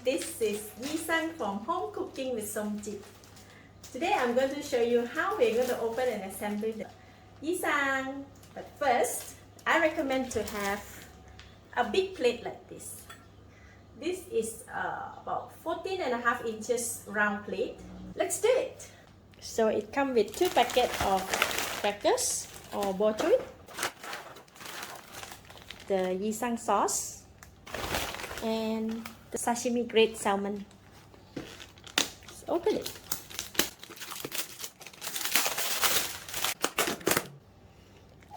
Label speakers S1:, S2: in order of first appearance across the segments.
S1: This is Yi-sang from Home Cooking with Somjit. Today I'm going to show you how we're going to open and assemble the Yi-sang. But first, I recommend to have a big plate like this. This is about 14.5 inches round plate. Let's do it. So it comes with 2 packets of crackers or bok choy, the Yi-sang sauce, and the sashimi grade salmon. Let's open it.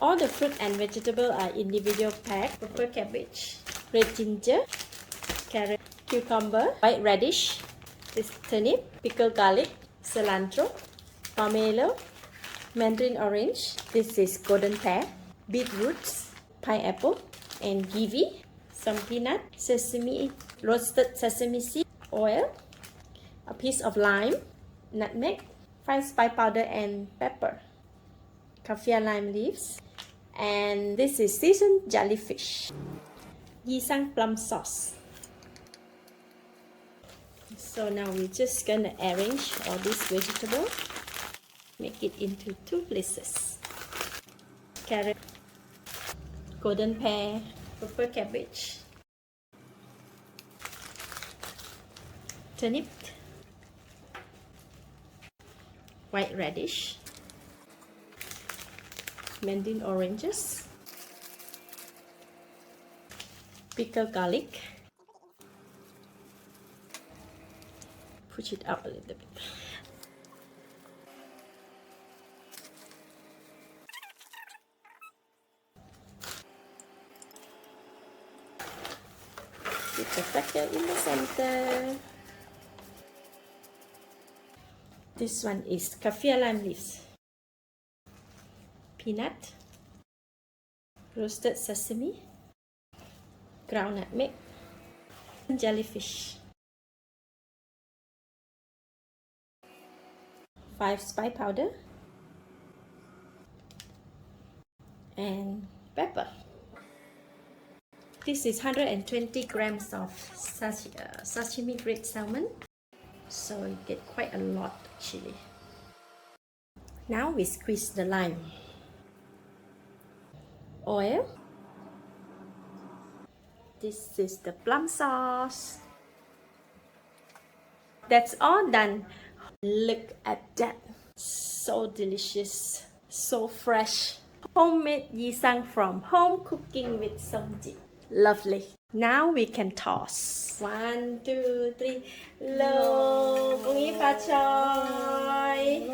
S1: All the fruit and vegetable are individual packed. Purple cabbage, red ginger, carrot, cucumber, white radish, this turnip, pickled garlic, cilantro, pomelo, mandarin orange. This is golden pear, beetroots, pineapple, and kiwi, some peanut, sesame, roasted sesame seed, oil, a piece of lime, nutmeg, fine spice powder and pepper, kaffir lime leaves, and this is seasoned jellyfish, Yi-sang plum sauce. So now we're just gonna arrange all these vegetables, make it into 2 pieces. Carrot, golden pear, purple cabbage, turnip, white radish, mandarin oranges, pickled garlic. Push it out a little bit. Put the cracker in the center. This one is kaffir lime leaves, peanut, roasted sesame, ground nutmeg, jellyfish, 5 spice powder, and pepper. This is 120 grams of sashimi grade salmon, so you get quite a lot of chili. Now we squeeze the lime. Oil. This is the plum sauce. That's all done. Look at that. So delicious, so fresh. Homemade Yi-sang from Home Cooking with Somjit. Lovely. Now we can toss. 1, 2, 3. Lô, bungi pa choy.